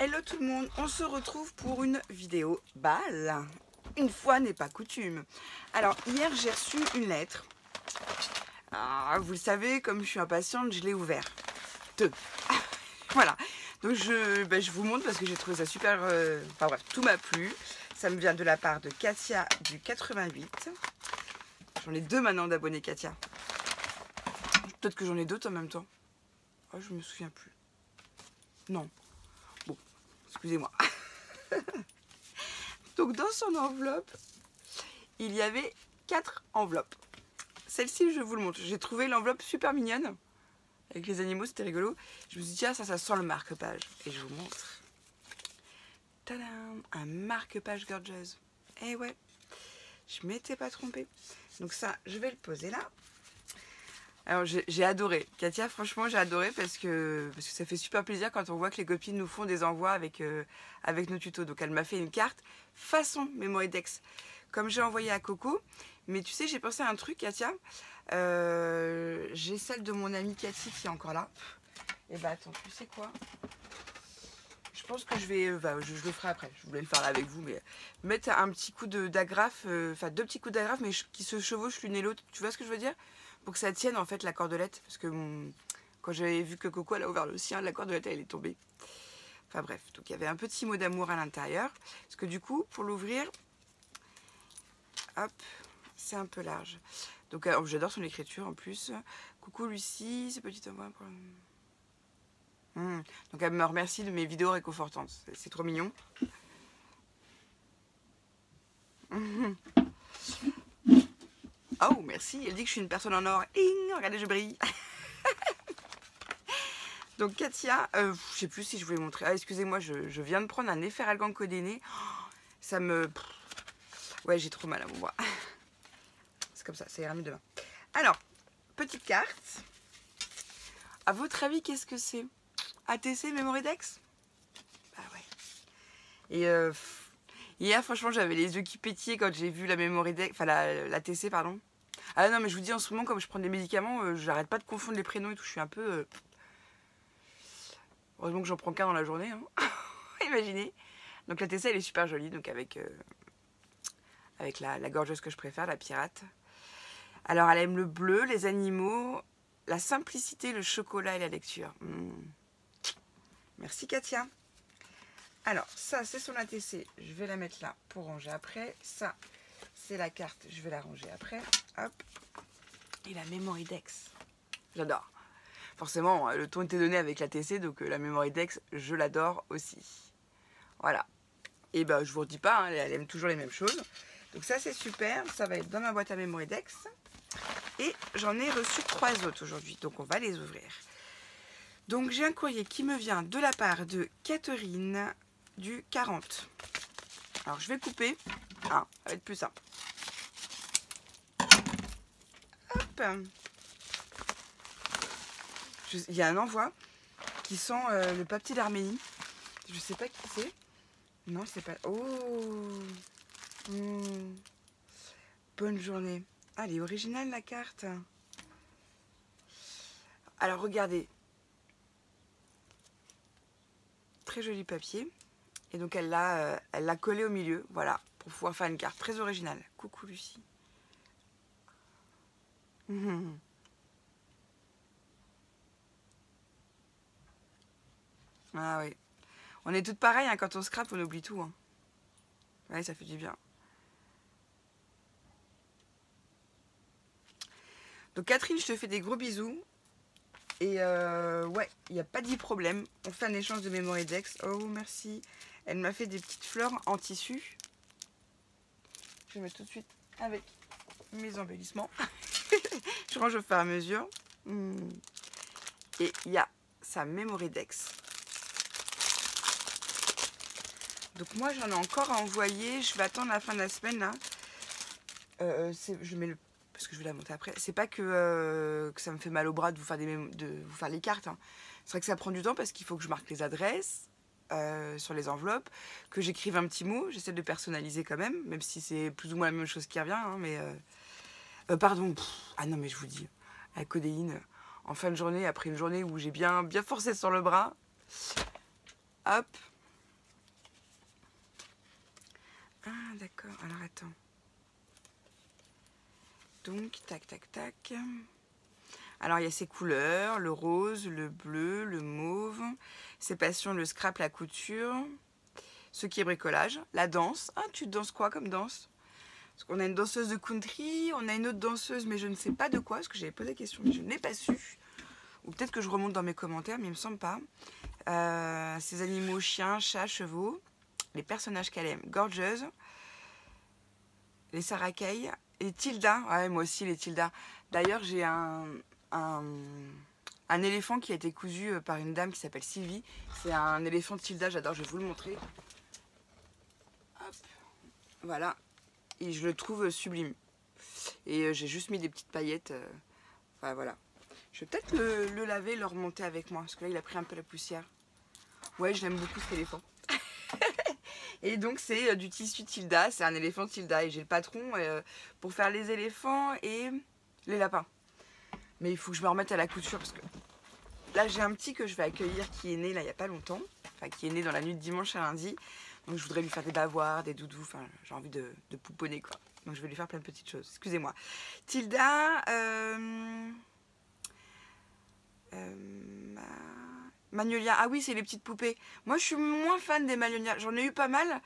Hello tout le monde, on se retrouve pour une vidéo balle. Une fois n'est pas coutume. Alors hier j'ai reçu une lettre. Vous le savez, comme je suis impatiente, je l'ai ouverte. Voilà. Donc je vous montre parce que j'ai trouvé ça super... Enfin bref, tout m'a plu. Ça me vient de la part de Katia du 88. J'en ai deux maintenant d'abonnés Katia. Peut-être que j'en ai d'autres en même temps. Oh, je me souviens plus. Non. Bon, excusez-moi. Donc dans son enveloppe, il y avait 4 enveloppes. Celle-ci, je vous le montre. J'ai trouvé l'enveloppe super mignonne. Avec les animaux, c'était rigolo. Je me suis dit, tiens, ça sent le marque-page. Et je vous montre. Tadam! Un marque-page Gorgeous. Eh ouais, je m'étais pas trompée. Donc ça, je vais le poser là. Alors j'ai adoré. Katia, franchement, j'ai adoré parce que ça fait super plaisir quand on voit que les copines nous font des envois avec nos tutos. Donc elle m'a fait une carte façon Memory-Dex, comme j'ai envoyé à Coco. Mais tu sais, j'ai pensé à un truc, Katia. J'ai celle de mon amie Cathy qui est encore là. Et bah attends, tu sais quoi? Je pense que je vais... je le ferai après. Je voulais le faire là avec vous, mais mettre un petit coup d'agrafe, enfin 2 petits coups d'agrafe, mais qui se chevauchent l'une et l'autre. Tu vois ce que je veux dire? Pour que ça tienne en fait la cordelette. Parce que quand j'avais vu que Coco elle a ouvert le sien, la cordelette elle est tombée. Enfin bref, donc il y avait un petit mot d'amour à l'intérieur. Parce que du coup, pour l'ouvrir, hop, c'est un peu large. Donc j'adore son écriture en plus. Coucou Lucie, ce petit envoi pour... Donc elle me remercie de mes vidéos réconfortantes. C'est trop mignon. Oh merci, elle dit que je suis une personne en or. Regardez, je brille. Donc Katia, je sais plus si je voulais montrer. Ah excusez-moi, je viens de prendre un Efferalgan codéné. Ça me... Ouais, j'ai trop mal à mon bras. C'est comme ça ira mieux demain. Alors, petite carte. À votre avis, qu'est-ce que c'est? ATC Memory-Dex? Bah ouais. Et hier, franchement, j'avais les yeux qui pétillaient quand j'ai vu la Memory-Dex, enfin l'ATC, pardon. Ah non, mais je vous dis, en ce moment, comme je prends des médicaments, j'arrête pas de confondre les prénoms et tout. Je suis un peu... Heureusement que j'en prends qu'un dans la journée. Hein. Imaginez. Donc l'ATC, elle est super jolie, donc avec la gorgeuse que je préfère, la pirate. Alors, elle aime le bleu, les animaux, la simplicité, le chocolat et la lecture. Merci Katia. Alors, ça, c'est son ATC. Je vais la mettre là pour ranger après. Ça, c'est la carte. Je vais la ranger après. Hop. Et la Memory-Dex. J'adore. Forcément, le ton était donné avec l'ATC, donc la Memory-Dex, je l'adore aussi. Voilà. Et ben, je vous redis pas, hein, elle aime toujours les mêmes choses. Donc ça, c'est super. Ça va être dans ma boîte à Memory-Dex. Et j'en ai reçu 3 autres aujourd'hui. Donc, on va les ouvrir. Donc, j'ai un courrier qui me vient de la part de Catherine du 40. Alors, je vais couper. Ça va être plus simple. Hop. Il y a un envoi qui sent le papier d'Arménie. Je sais pas qui c'est. Non, c'est pas... Oh. Bonne journée. Ah, elle est originale la carte. Alors, regardez. Très joli papier. Et donc, elle l'a collé au milieu. Voilà. Pour pouvoir faire une carte très originale. Coucou Lucie. Ah oui. On est toutes pareilles, hein, quand on scrape, on oublie tout. Hein. Ouais, ça fait du bien. Donc Catherine, je te fais des gros bisous. Et ouais, il n'y a pas de problème. On fait un échange de Memory-Dex. Oh, merci. Elle m'a fait des petites fleurs en tissu. Je vais mettre tout de suite avec mes embellissements. Je range au fur et à mesure. Et il y a sa Memory-Dex. Donc moi, j'en ai encore à envoyer. Je vais attendre la fin de la semaine, là. Je mets le... Parce que je vais la monter après. C'est pas que ça me fait mal au bras de vous faire les cartes. Hein. C'est vrai que ça prend du temps parce qu'il faut que je marque les adresses sur les enveloppes, que j'écrive un petit mot. J'essaie de personnaliser quand même si c'est plus ou moins la même chose qui revient. Hein, mais pardon. Ah non, mais je vous dis, la codéine, en fin de journée, après une journée où j'ai bien forcé sur le bras, hop, d'accord. Alors, attends. Donc, tac, tac, tac. Alors, il y a ces couleurs, le rose, le bleu, le mauve. Ces passions, le scrap, la couture. Ce qui est bricolage. La danse. Ah, tu danses quoi comme danse? Parce qu'on a une danseuse de country, on a une autre danseuse, mais je ne sais pas de quoi, parce que j'avais posé la question, mais je ne l'ai pas su. Ou peut-être que je remonte dans mes commentaires, mais il me semble pas. Ces animaux, chiens, chats, chevaux. Les personnages qu'elle aime, Gorgeous. Les Sarah Kay. Les Tilda. Ouais, moi aussi, les Tilda. D'ailleurs, j'ai un éléphant qui a été cousu par une dame qui s'appelle Sylvie. C'est un éléphant Tilda, j'adore, je vais vous le montrer. Hop. Voilà. Et je le trouve sublime. Et j'ai juste mis des petites paillettes. Enfin, voilà. Je vais peut-être le laver, le remonter avec moi. Parce que là, il a pris un peu la poussière. Ouais, je l'aime beaucoup cet éléphant. Et donc, c'est du tissu Tilda. C'est un éléphant Tilda. Et j'ai le patron pour faire les éléphants et les lapins. Mais il faut que je me remette à la couture. Parce que là, j'ai un petit que je vais accueillir qui est né là, il n'y a pas longtemps. Enfin, qui est né dans la nuit de dimanche à lundi. Donc, je voudrais lui faire des bavoirs, des doudous. Enfin, j'ai envie de pouponner, quoi. Donc, je vais lui faire plein de petites choses. Excusez-moi. Tilda... Magnolia, ah oui, c'est les petites poupées. Moi, je suis moins fan des Magnolia. J'en ai eu pas mal.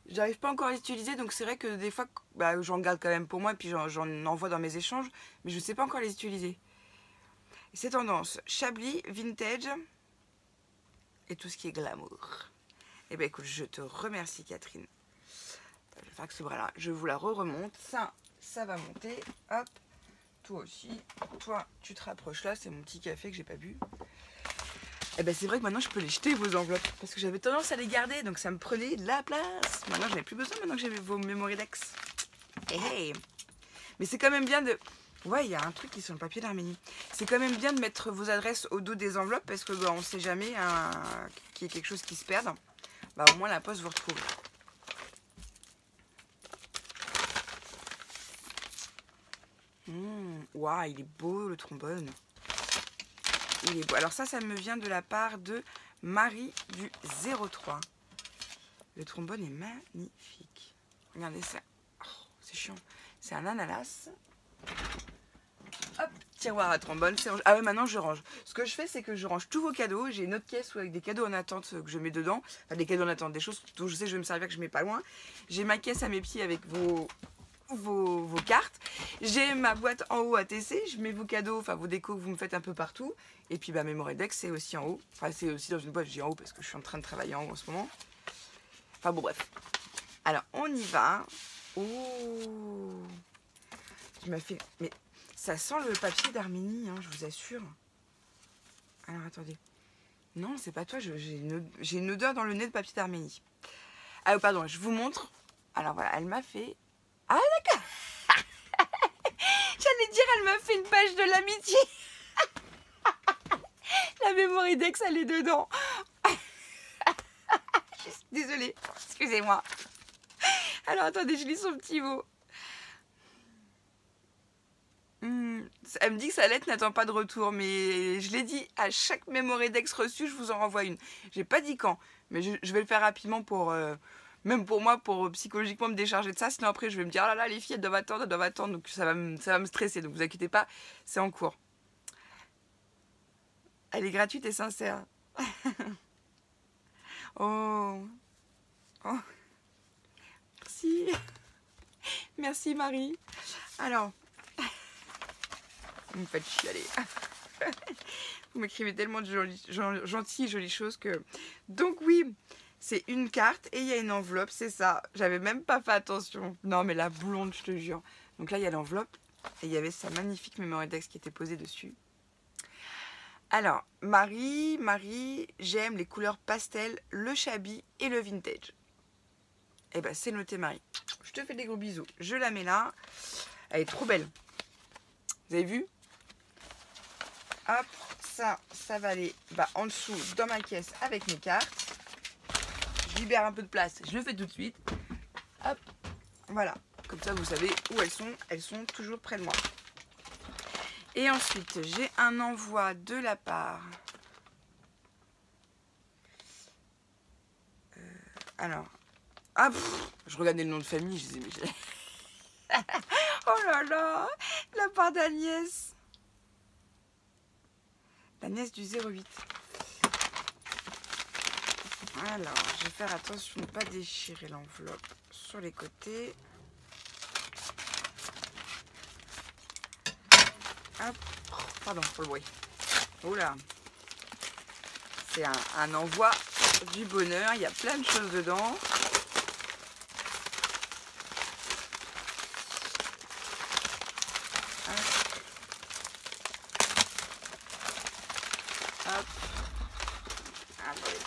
J'arrive pas encore à les utiliser, donc c'est vrai que des fois, bah, j'en garde quand même pour moi, puis j'en envoie dans mes échanges, mais je sais pas encore les utiliser. C'est tendance Chablis, vintage et tout ce qui est glamour. Et ben écoute, je te remercie Catherine. Je vais faire que ce bras-là, je vous la remonte. Ça va monter. Hop, toi aussi. Toi, tu te rapproches là, c'est mon petit café que j'ai pas bu. Et ben c'est vrai que maintenant je peux les jeter vos enveloppes parce que j'avais tendance à les garder donc ça me prenait de la place. Maintenant j'en ai plus besoin maintenant que j'ai vos Mémoridex. Hey. Mais c'est quand même bien de... Ouais, il y a un truc qui est sur le papier d'Arménie. C'est quand même bien de mettre vos adresses au dos des enveloppes parce que bah, on sait jamais qu'il y ait quelque chose qui se perde. Bah au moins la poste vous retrouve. Waouh, il est beau le trombone. Il est beau. Alors ça me vient de la part de Marie du 03. Le trombone est magnifique. Regardez ça. Oh, c'est chiant. C'est un ananas. Hop, tiroir à trombone. Ah ouais, maintenant je range. Ce que je fais, c'est que je range tous vos cadeaux. J'ai une autre caisse avec des cadeaux en attente que je mets dedans. Enfin, des cadeaux en attente, des choses dont je sais que je vais me servir que je mets pas loin. J'ai ma caisse à mes pieds avec vos cartes. J'ai ma boîte en haut à TC, je mets vos cadeaux, enfin vos décos que vous me faites un peu partout. Et puis bah Mémoridex c'est aussi en haut. Enfin c'est aussi dans une boîte, je dis en haut parce que je suis en train de travailler en haut en ce moment. Enfin bon bref. Alors on y va. Oh, qui m'a fait... Mais ça sent le papier d'Arménie, hein, je vous assure. Alors attendez. Non c'est pas toi, j'ai une odeur dans le nez de papier d'Arménie. Ah pardon, je vous montre. Alors voilà, elle m'a fait... Ah d'accord. J'allais dire, elle m'a fait une page de l'amitié. La Mémoridex, elle est dedans. Désolée, excusez-moi. Alors attendez, je lis son petit mot. Elle me dit que sa lettre n'attend pas de retour, mais je l'ai dit, à chaque Mémoridex reçu, je vous en renvoie une. J'ai pas dit quand, mais je vais le faire rapidement pour... même pour moi, pour psychologiquement me décharger de ça. Sinon après, je vais me dire, ah là là, les filles, elles doivent attendre. Donc ça va me stresser. Donc vous inquiétez pas, c'est en cours. Elle est gratuite et sincère. Oh. Oh. Merci. Merci Marie. Alors, vous me faites chialer. Vous m'écrivez tellement de gentilles, jolies choses que... Donc oui, c'est une carte et il y a une enveloppe, c'est ça. J'avais même pas fait attention. Non mais la blonde, je te jure. Donc là, il y a l'enveloppe et il y avait sa magnifique Mémoridex qui était posée dessus. Alors, Marie, j'aime les couleurs pastel, le chablis et le vintage. Eh ben, c'est noté Marie. Je te fais des gros bisous. Je la mets là. Elle est trop belle. Vous avez vu? Hop, ça va aller en dessous dans ma caisse avec mes cartes. Je libère un peu de place. Je le fais tout de suite. Hop, voilà. Comme ça, vous savez où elles sont. Elles sont toujours près de moi. Et ensuite, j'ai un envoi de la part... alors, Ah, je regardais le nom de famille, je disais, mais oh là là, la part d'Agnès. L'Agnès du 08. Alors, je vais faire attention de ne pas déchirer l'enveloppe sur les côtés. Hop. Pardon pour le bruit. Oula. C'est un envoi du bonheur. Il y a plein de choses dedans. Hop. Allez.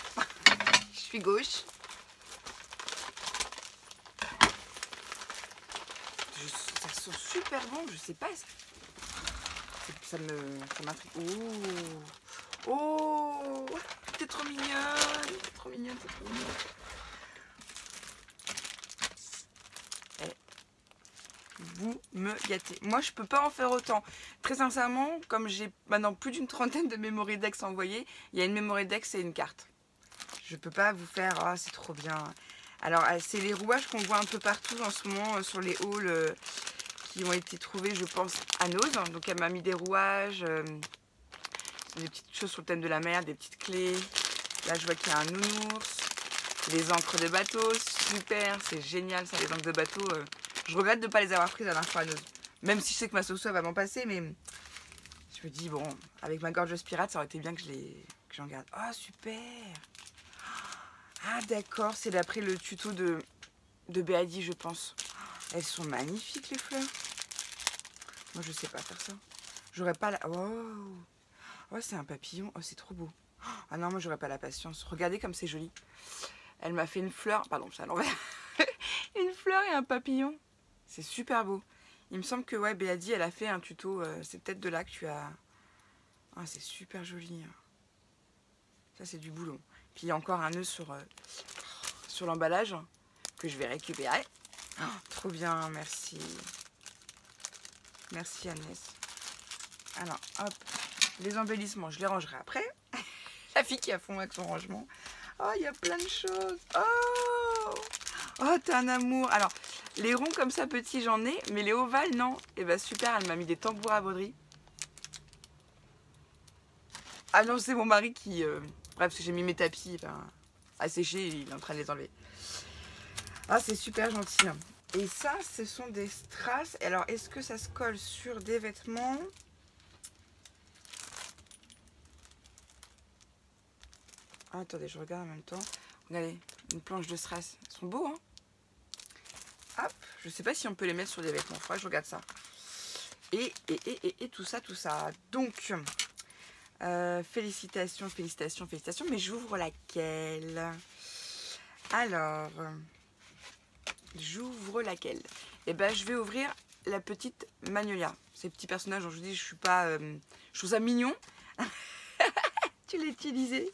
Je suis gauche. Ça sent super bon, je sais pas. Ça m'intrigue. Oh, oh, t'es trop mignonne, t'es trop mignonne, t'es trop mignonne. Vous me gâtez. Moi, je peux pas en faire autant. Très sincèrement, comme j'ai maintenant plus d'une trentaine de Memory Decks envoyés, il y a une Memory Deck et une carte. Je peux pas vous faire. Ah, c'est trop bien. Alors, c'est les rouages qu'on voit un peu partout en ce moment sur les hauls qui ont été trouvés, je pense, à Nose. Donc, elle m'a mis des rouages, des petites choses sur le thème de la mer, des petites clés. Là, je vois qu'il y a un nounours, des encres de bateau. Super, c'est génial ça, les encres de bateau. Je regrette de ne pas les avoir prises à l'infraneuse. Même si je sais que ma Soso va m'en passer, mais je me dis, bon, avec ma Gorgeous Pirate, ça aurait été bien que j'en garde. Oh, super! Ah, d'accord, c'est d'après le tuto de Béadi, je pense. Elles sont magnifiques, les fleurs. Moi, je sais pas faire ça. J'aurais pas la... Oh, oh c'est un papillon. Oh, c'est trop beau. Ah non, moi, j'aurais pas la patience. Regardez comme c'est joli. Elle m'a fait une fleur... Pardon, c'est à l'envers. Une fleur et un papillon. C'est super beau. Il me semble que ouais, Béadi, elle a fait un tuto. C'est peut-être de là que tu as... Ah, c'est super joli. Ça, c'est du boulot. Puis, il y a encore un nœud sur l'emballage que je vais récupérer. Oh, trop bien, merci. Merci, Agnès. Alors, hop. Les embellissements, je les rangerai après. La fille qui a fond avec son rangement. Oh, il y a plein de choses. Oh, oh, t'es un amour. Alors, les ronds comme ça, petits, j'en ai. Mais les ovales, non. Et bah super, elle m'a mis des tambours à broderie. Ah non, c'est mon mari qui... Bref, parce que j'ai mis mes tapis à sécher. Il est en train de les enlever. Ah, c'est super gentil. Et ça, ce sont des strass. Alors, est-ce que ça se colle sur des vêtements ? Ah, attendez, je regarde en même temps. Regardez, une planche de strass. Ils sont beaux, hein ? Hop, je sais pas si on peut les mettre sur des vêtements. Faudrait que je regarde ça. Et tout ça, tout ça. Donc, félicitations, félicitations, félicitations. Mais j'ouvre laquelle ? Alors, j'ouvre laquelle ? Eh ben, je vais ouvrir la petite Magnolia. Ces petits personnages dont je vous dis, je suis pas... je trouve ça mignon. Tu l'as utilisé.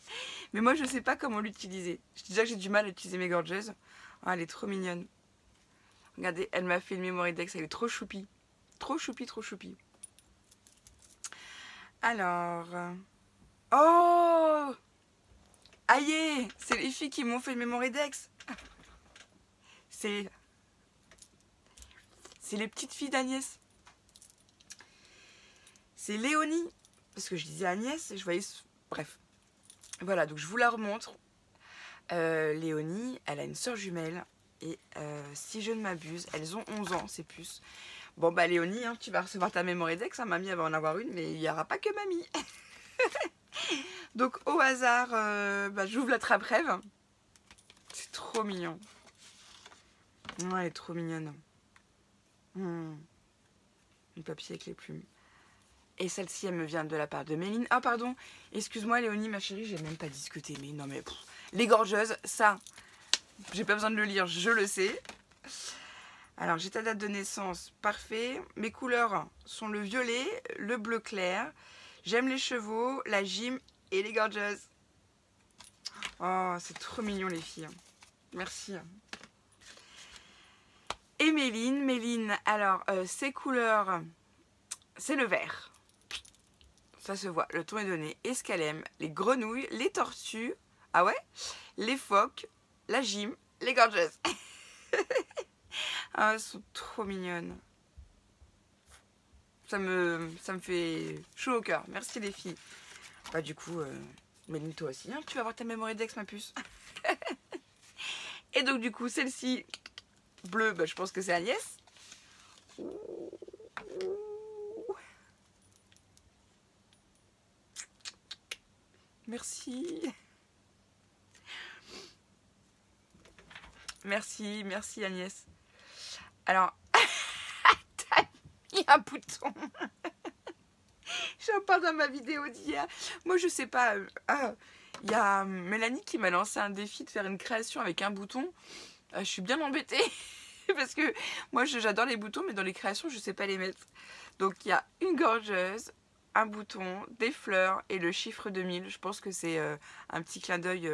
Mais moi, je sais pas comment l'utiliser. Je dis déjà que j'ai du mal à utiliser mes gorgeous. Oh, elle est trop mignonne. Regardez, elle m'a fait une Memory Deck. Elle est trop choupie. Trop choupie, trop choupie. Alors... Oh, aïe, c'est les filles qui m'ont fait une Memory Deck. C'est les petites filles d'Agnès. C'est Léonie. Parce que je disais Agnès, je voyais... Bref. Voilà, donc je vous la remontre. Léonie, elle a une sœur jumelle. Et si je ne m'abuse, elles ont 11 ans, ces puces. Bon bah Léonie, hein, tu vas recevoir ta Memory Deck. Hein, mamie elle va en avoir une, mais il n'y aura pas que mamie. Donc au hasard, j'ouvre la trappe rêve. C'est trop mignon. Oh, elle est trop mignonne. Une papier avec les plumes. Et celle-ci, elle me vient de la part de Méline. Ah pardon, excuse-moi Léonie, ma chérie, j'ai même pas discuté. Mais non mais... les gorgeuses, ça, j'ai pas besoin de le lire, je le sais. Alors j'ai ta date de naissance, parfait. Mes couleurs sont le violet, le bleu clair. J'aime les chevaux, la gym et les gorgeuses. Oh, c'est trop mignon les filles. Merci. Et Méline, alors ses couleurs, c'est le vert. Ça se voit, le ton est donné. Et ce qu'elle aime, les grenouilles, les tortues, ah ouais, les phoques, la gym, les gorgeous. Ah, elles sont trop mignonnes. Ça me fait chaud au cœur. Merci les filles. Bah du coup, Méline, toi aussi, hein, tu vas avoir ta Mémoridex, ma puce. Et donc du coup, celle-ci, bleue, bah, je pense que c'est Agnès. Merci. Merci Agnès. Alors, t'as mis un bouton. J'en parle dans ma vidéo d'hier. Moi, je sais pas. Il y a Mélanie qui m'a lancé un défi de faire une création avec un bouton. Je suis bien embêtée. Parce que moi, j'adore les boutons, mais dans les créations, je sais pas les mettre. Donc, il y a une gorgeuse, un bouton, des fleurs et le chiffre 2000. Je pense que c'est un petit clin d'œil.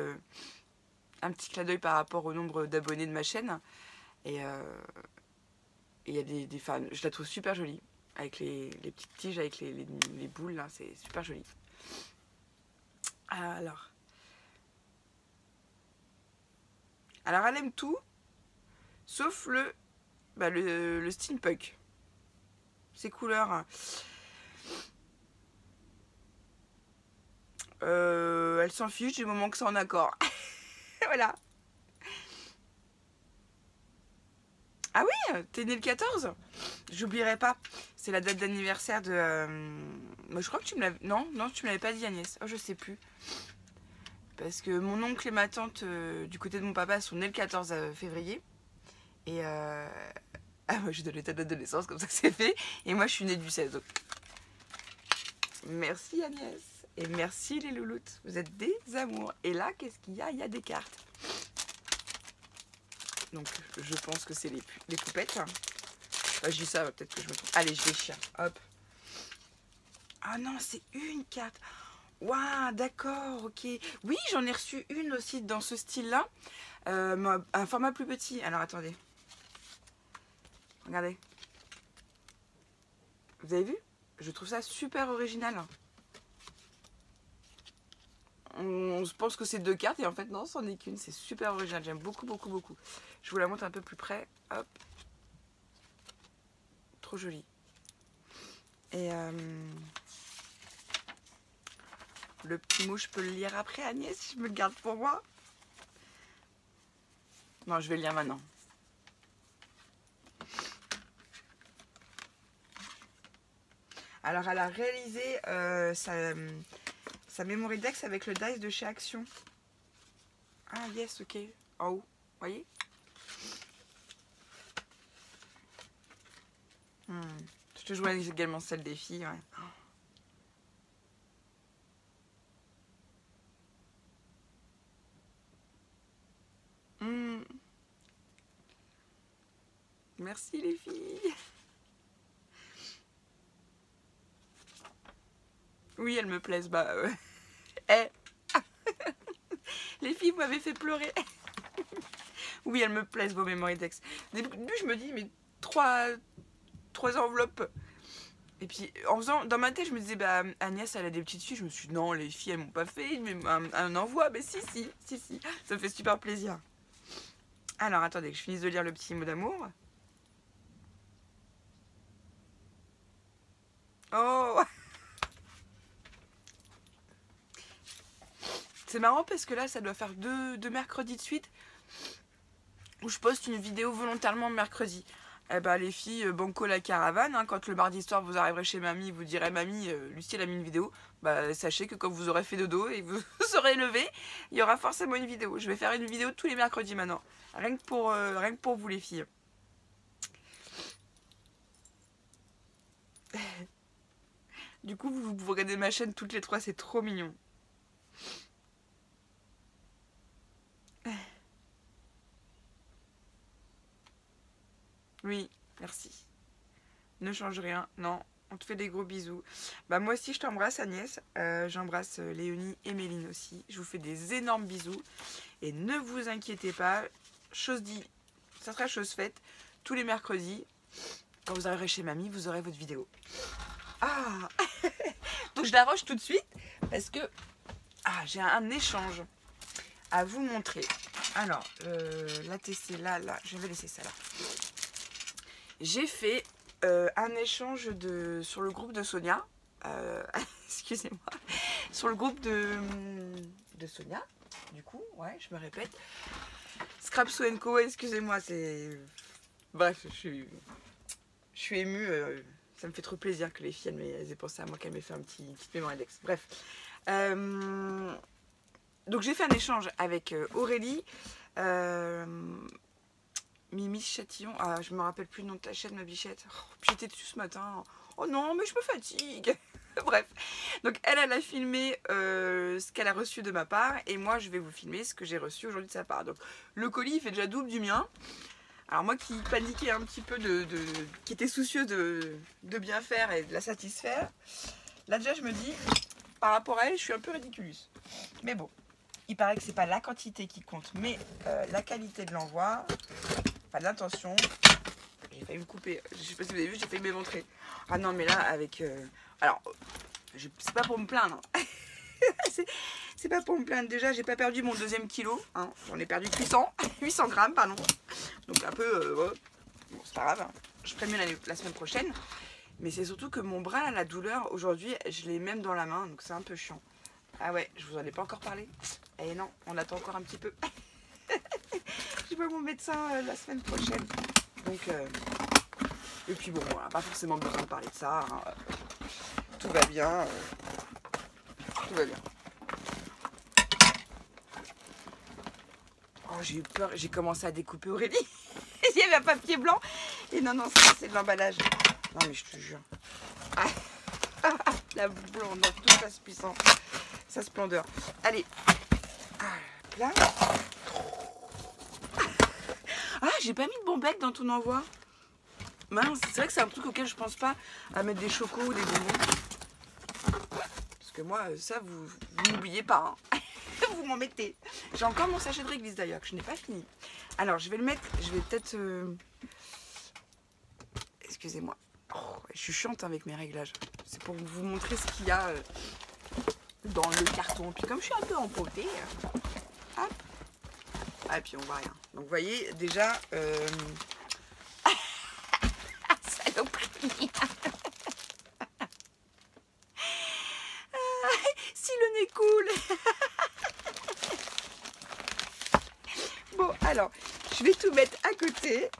Un petit clin d'œil par rapport au nombre d'abonnés de ma chaîne. Et il y a des fans. Je la trouve super jolie. Avec les petites tiges, avec les boules, là, c'est super joli. Alors, elle aime tout, sauf le steampunk. Ces couleurs, elle s'en fiche du moment que c'est en accord. Voilà. Ah oui, t'es née le 14 ? J'oublierai pas. C'est la date d'anniversaire de... Moi, je crois que tu me l'avais... Non, tu me l'avais pas dit, Agnès. Oh, je sais plus. Parce que mon oncle et ma tante, du côté de mon papa, sont nés le 14 février. Et... Ah, moi, j'ai donné ta date de naissance, comme ça que c'est fait. Et moi, je suis née du 16. Donc... Merci, Agnès. Et merci, les louloutes. Vous êtes des amours. Et là, qu'est-ce qu'il y a ? Il y a des cartes. Donc, je pense que c'est les poupettes. Enfin, je dis ça, peut-être que je me trompe. Allez, je déchire. Hop. Ah non, c'est une carte. Waouh, d'accord, ok. Oui, j'en ai reçu une aussi dans ce style-là. Un format plus petit. Alors, attendez. Regardez. Vous avez vu ? Je trouve ça super original. On se pense que c'est 2 cartes et en fait non, c'en est qu'une. C'est super original. J'aime beaucoup, beaucoup, beaucoup. Je vous la montre un peu plus près. Hop. Trop joli. Et le petit mot, je peux le lire après, Agnès. Je me le garde pour moi. Non, je vais le lire maintenant. Alors, elle a réalisé sa Mémoridex avec le dice de chez Action. Ah, yes, ok. En haut, voyez. Je te joue également celle des filles. Ouais. Merci les filles. Oui, elles me plaisent. Bah, les filles, vous m'avez fait pleurer. Oui, elles me plaisent, vos Mémoridex. Au début, je me dis, mais 3 enveloppes. Et puis, en faisant, dans ma tête, je me disais, bah, Agnès, elle a des petites filles. Je me suis dit, non, les filles, elles m'ont pas fait un envoi. Mais si. Ça me fait super plaisir. Alors, attendez que je finisse de lire le petit mot d'amour. Oh! C'est marrant parce que là, ça doit faire deux mercredis de suite où je poste une vidéo volontairement mercredi. Eh ben, les filles, banco la caravane, hein, quand le mardi soir vous arriverez chez mamie, vous direz mamie, Lucie elle a mis une vidéo, bah sachez que quand vous aurez fait dodo et vous serez levé, il y aura forcément une vidéo. Je vais faire une vidéo tous les mercredis maintenant, rien que pour vous les filles. Du coup, vous regardez ma chaîne toutes les 3, c'est trop mignon. Oui, merci. Ne change rien, non, on te fait des gros bisous. Bah moi aussi je t'embrasse Agnès, j'embrasse Léonie et Méline aussi. Je vous fais des énormes bisous. Et ne vous inquiétez pas, chose dit, ça sera chose faite. Tous les mercredis, quand vous arriverez chez mamie, vous aurez votre vidéo. Ah. Donc je la rush tout de suite parce que j'ai un échange. à vous montrer. Alors, la TC, là, je vais laisser ça là. J'ai fait un échange sur le groupe de Sonia. Excusez-moi. Sur le groupe de Sonia. Du coup, ouais, je me répète. Scrapso & Co, excusez-moi, c'est... Bref, je suis émue. Ça me fait trop plaisir que les filles, elles aient pensé à moi, qu'elles m'aient fait un petit mémoire index. Bref. Donc j'ai fait un échange avec Aurélie, Mimi Chatillon. Ah, je me rappelle plus le nom de ta chaîne, ma bichette. Oh, j'étais dessus ce matin. Oh non, mais je me fatigue. Bref. Donc elle a filmé ce qu'elle a reçu de ma part. Et moi, je vais vous filmer ce que j'ai reçu aujourd'hui de sa part. Donc le colis, il fait déjà double du mien. Alors moi qui paniquais un petit peu, qui était soucieux de bien faire et de la satisfaire, là déjà je me dis, par rapport à elle, je suis un peu ridiculus. Mais bon, il paraît que c'est pas la quantité qui compte, mais la qualité de l'envoi, enfin l'intention. J'ai failli me couper, je sais pas si vous avez vu, j'ai failli me montrer. Ah non mais là avec... alors, c'est pas pour me plaindre. C'est pas pour me plaindre. Déjà, j'ai pas perdu mon deuxième kilo. Hein. J'en ai perdu 800 grammes, pardon. Donc un peu... ouais. Bon, c'est pas grave. Hein. Je ferai mieux la semaine prochaine. Mais c'est surtout que mon bras, la douleur, aujourd'hui, je l'ai même dans la main. Donc c'est un peu chiant. Ah ouais, je vous en ai pas encore parlé. Eh non, on attend encore un petit peu. Je vois mon médecin la semaine prochaine. Donc... Et puis bon, on n'a pas forcément besoin de parler de ça. Hein. Tout va bien. Tout va bien. Oh, j'ai eu peur, j'ai commencé à découper Aurélie. Il y avait un papier blanc. Et non, c'est de l'emballage. Non, mais je te jure. Ah, la blonde dans toute sa puissance, sa splendeur. Allez. Là. Ah, j'ai pas mis de bonbec dans ton envoi. Mince, c'est vrai que c'est un truc auquel je pense pas, à mettre des chocos ou des bonbons. Parce que moi, ça, vous n'oubliez pas. Hein. Vous m'en mettez. J'ai encore mon sachet de réglisse d'ailleurs, que je n'ai pas fini. Alors, je vais le mettre, je vais peut-être... Excusez-moi. Oh, je suis chiante avec mes réglages. C'est pour vous montrer ce qu'il y a dans le carton. Puis comme je suis un peu empotée, hop. Ah, et puis on voit rien. Donc, vous voyez, déjà... Saloperie. Si le nez coule. Bon, alors, je vais tout mettre à côté.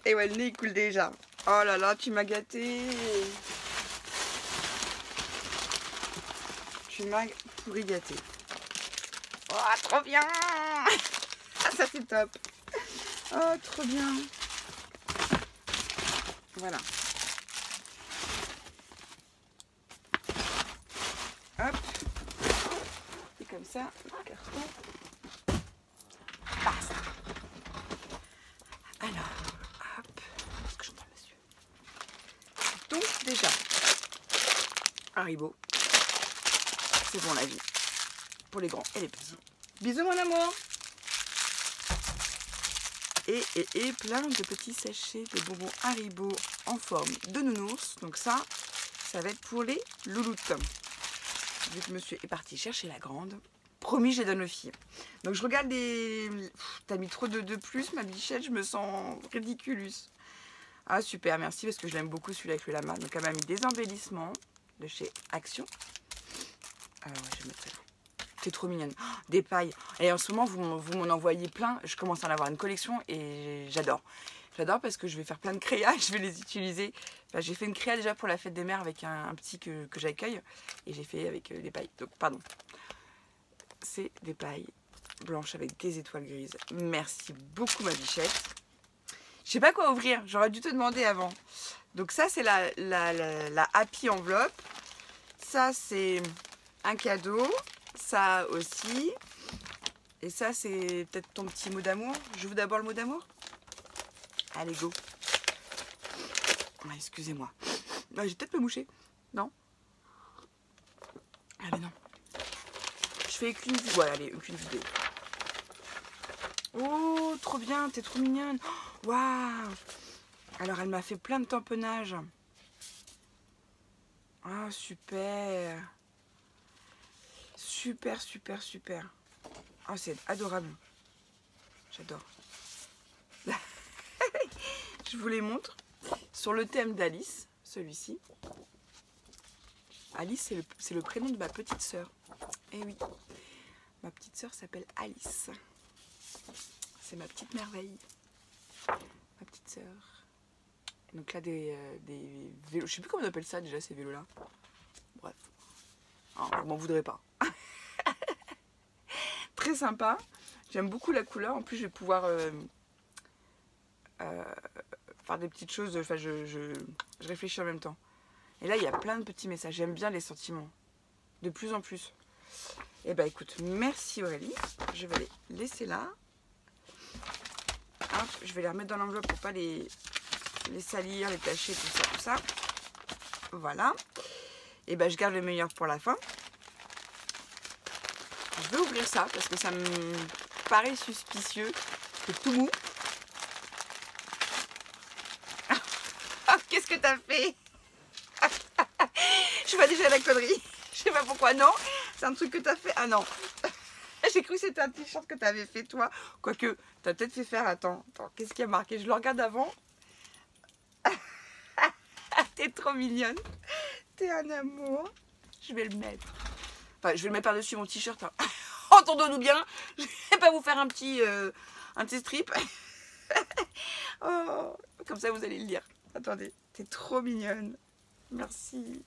Et ouais, le nez il coule déjà. Oh là là, tu m'as gâté. Tu m'as pourri gâté. Oh, trop bien. Ah, ça c'est top. Oh, trop bien. Voilà. Hop. Et comme ça, le carton. Basta. Alors, hop. Est-ce que j'entends monsieur? Donc, déjà, Haribo. C'est bon la vie. Pour les grands et les petits. Bisous mon amour. Et plein de petits sachets de bonbons Haribo en forme de nounours. Donc ça va être pour les louloutes. Vu que monsieur est parti chercher la grande, promis, je les donne aux filles. Donc je regarde les... T'as mis trop de plus, ma bichette, je me sens ridiculus. Ah super, merci, parce que je l'aime beaucoup celui-là avec le lama. Donc elle m'a mis des embellissements de chez Action. Alors ouais, je vais mettre ça là. C'est trop mignonne. Oh, des pailles. Et en ce moment, vous m'en envoyez plein. Je commence à en avoir une collection et j'adore. J'adore parce que je vais faire plein de créas. Je vais les utiliser. Enfin, j'ai fait une créa déjà pour la fête des mères avec un petit que j'accueille. Et j'ai fait avec des pailles. Donc, pardon. C'est des pailles blanches avec des étoiles grises. Merci beaucoup, ma bichette. Je sais pas quoi ouvrir. J'aurais dû te demander avant. Donc ça, c'est la Happy Enveloppe. Ça, c'est un cadeau. Ça aussi. Et ça, c'est peut-être ton petit mot d'amour. Je veux d'abord le mot d'amour. Allez, go. Excusez-moi. Bah, j'ai peut-être me moucher. Non? Ah, mais non. Je fais qu'une vidéo. Ouais, allez, qu'une vidéo. Oh, trop bien. T'es trop mignonne. Waouh. Alors, elle m'a fait plein de tamponnages. Ah, super. Super, super, super. Oh, c'est adorable. J'adore. Je vous les montre. Sur le thème d'Alice, celui-ci. Alice, c'est le prénom de ma petite sœur. Eh oui, ma petite sœur s'appelle Alice. C'est ma petite merveille. Ma petite sœur. Donc là, des vélos. Je sais plus comment on appelle ça déjà, ces vélos-là. Bref. Oh, vous m'en voudrez pas. Très sympa. J'aime beaucoup la couleur. En plus, je vais pouvoir faire des petites choses. Enfin, je réfléchis en même temps. Et là, il y a plein de petits messages. J'aime bien les sentiments. De plus en plus. Et bah écoute, merci Aurélie. Je vais les laisser là. Hop, je vais les remettre dans l'enveloppe pour pas les salir, les tacher, tout ça. Voilà. Et bah je garde le meilleur pour la fin. Je vais ouvrir ça parce que ça me paraît suspicieux. C'est tout mou. Oh, qu'est-ce que t'as fait? Je vois déjà la connerie. Je sais pas pourquoi, non. C'est un truc que t'as fait. Ah non. J'ai cru que c'était un t-shirt que t'avais fait toi. Quoique, t'as peut-être fait faire. Attends, qu'est-ce qu'il y a marqué? Je le regarde avant. T'es trop mignonne. T'es un amour. Je vais le mettre. Enfin, je vais le mettre par-dessus mon t-shirt. Hein. Entendons-nous bien. Je vais pas vous faire un petit strip. Oh, comme ça, vous allez le lire. Attendez, t'es trop mignonne. Merci.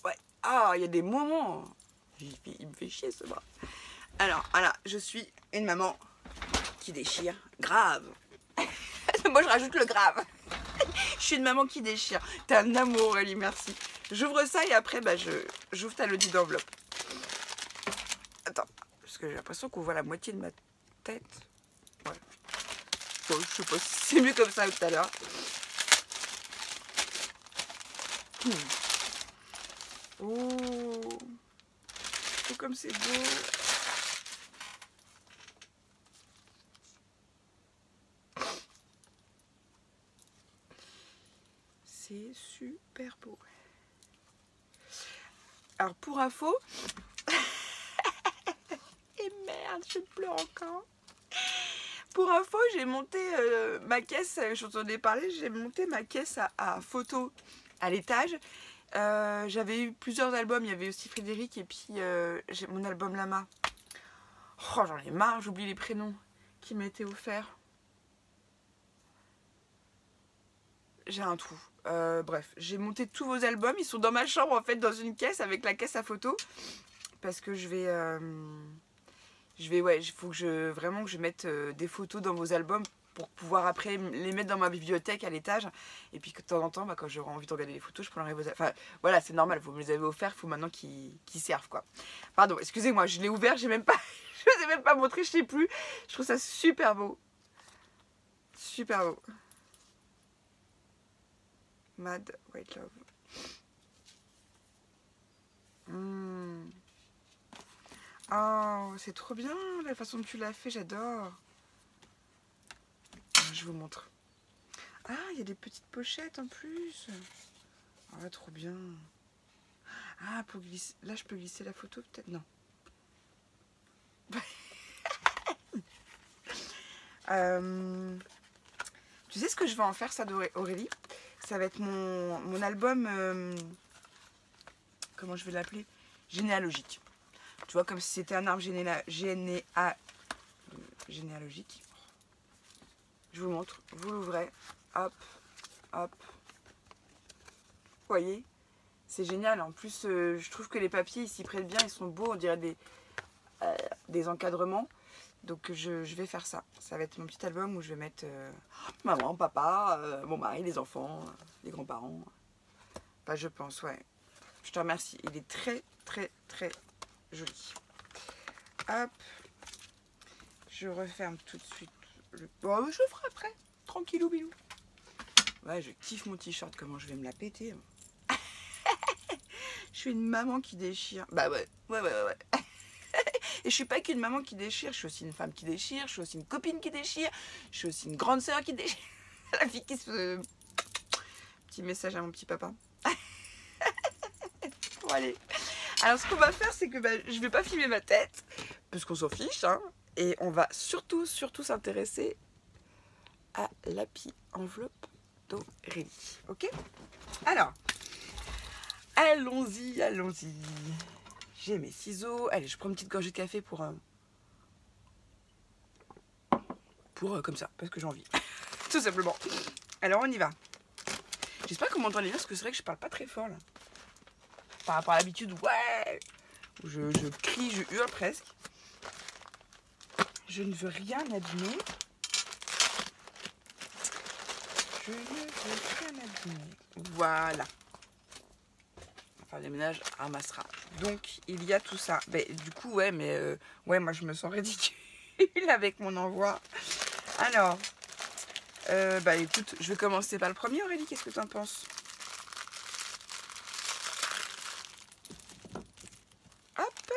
Ouais. Ah, il y a des moments. Il me fait chier ce bras. Alors, voilà, je suis une maman qui déchire. Grave. Moi, je rajoute le grave. Je suis une maman qui déchire. T'es un amour, Aurélie, merci. J'ouvre ça et après, bah, j'ouvre ta lodie d'enveloppe. Attends, parce que j'ai l'impression qu'on voit la moitié de ma tête. Voilà. Bon, je sais pas si c'est mieux comme ça tout à l'heure. Oh, comme c'est beau. C'est super beau. Alors pour info, et merde, je pleure encore. Pour info, j'ai monté ma caisse, je t'en ai parlé, j'ai monté ma caisse à photos à l'étage. J'avais eu plusieurs albums, il y avait aussi Frédéric et puis j'ai mon album Lama. Oh, j'en ai marre, j'oublie les prénoms qui m'étaient offerts. J'ai un trou. Bref, j'ai monté tous vos albums, ils sont dans ma chambre en fait, dans une caisse avec la caisse à photos. Parce que je vais ouais, il faut que vraiment que je mette des photos dans vos albums pour pouvoir après les mettre dans ma bibliothèque à l'étage. Et puis que de temps en temps, bah, quand j'aurai envie de regarder les photos, je prendrai vos... Enfin, voilà, c'est normal, vous me les avez offerts, il faut maintenant qu'ils servent, quoi. Pardon, excusez-moi, je l'ai ouvert, j'ai même pas... je ne vous ai même pas montré, je sais plus. Je trouve ça super beau. Super beau. Mad White Love. Oh, c'est trop bien la façon dont tu l'as fait, j'adore. Je vous montre. Ah, il y a des petites pochettes en plus. Ah, trop bien. Ah, pour glisser. Là, je peux glisser la photo, peut-être? Non. Tu sais ce que je vais en faire, ça, d'Aurélie? Ça va être mon album... comment je vais l'appeler? Généalogique. Tu vois, comme si c'était un arbre généalogique. Je vous montre. Vous l'ouvrez. Hop, hop. Vous voyez? C'est génial. En plus, je trouve que les papiers, ils s'y prêtent bien. Ils sont beaux. On dirait des encadrements. Donc, je vais faire ça. Ça va être mon petit album où je vais mettre maman, papa, mon mari, les enfants, les grands-parents. Enfin, je pense, ouais. Je te remercie. Il est très, très, très joli. Hop. Je referme tout de suite le... Bon, je le ferai après. Tranquillou bilou. Ouais, je kiffe mon t-shirt. Comment je vais me la péter. Je suis une maman qui déchire. Bah ouais. Et je suis pas qu'une maman qui déchire. Je suis aussi une femme qui déchire. Je suis aussi une copine qui déchire. Je suis aussi une grande sœur qui déchire. La fille qui se... Petit message à mon petit papa. Bon, allez. Alors ce qu'on va faire, c'est que je vais pas filmer ma tête, parce qu'on s'en fiche, hein, et on va surtout s'intéresser à l'happy enveloppe d'Aurélie. Ok? Alors, allons-y. J'ai mes ciseaux. Allez, je prends une petite gorgée de café pour comme ça, parce que j'ai envie. Tout simplement. Alors on y va. J'espère qu'on m'entend bien, parce que c'est vrai que je parle pas très fort là. Par rapport à l'habitude, ouais, je crie, je hurle presque. Je ne veux rien abîmer. Voilà. Enfin, le ménage ramassera. Donc, il y a tout ça. Du coup, ouais, mais ouais, moi, je me sens ridicule avec mon envoi. Alors, écoute, je vais commencer par le premier, Aurélie. Qu'est-ce que tu en penses? Hop.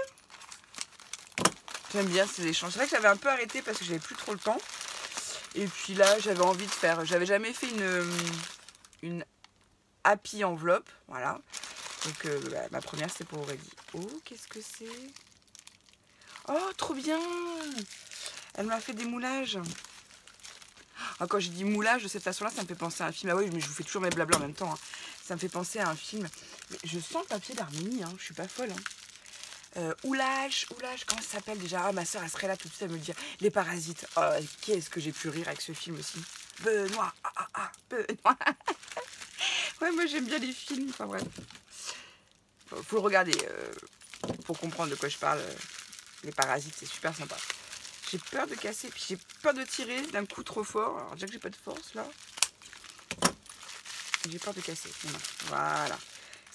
J'aime bien ces échanges. C'est vrai que j'avais un peu arrêté parce que j'avais plus trop le temps. Et puis là, j'avais envie de faire... J'avais jamais fait une happy enveloppe. Voilà. Donc, ma première, c'était pour Aurélie. Oh, qu'est-ce que c'est? Oh, trop bien! Elle m'a fait des moulages. Ah, quand je dis moulage de cette façon-là, ça me fait penser à un film. Ah oui, mais je vous fais toujours mes blabla en même temps. Hein. Ça me fait penser à un film. Mais je sens le papier d'Arménie, hein. Je suis pas folle. Hein. Oulage, comment ça s'appelle déjà? Ah, ma soeur, elle serait là tout de suite à me dire. Les Parasites. Oh, qu'est-ce que j'ai pu rire avec ce film aussi. Benoît. Benoît. Ouais, moi j'aime bien les films. Enfin bref. Faut le regarder pour comprendre de quoi je parle. Les Parasites, c'est super sympa. J'ai peur de casser, puis j'ai peur de tirer d'un coup trop fort. Alors déjà que j'ai pas de force là. J'ai peur de casser. Voilà.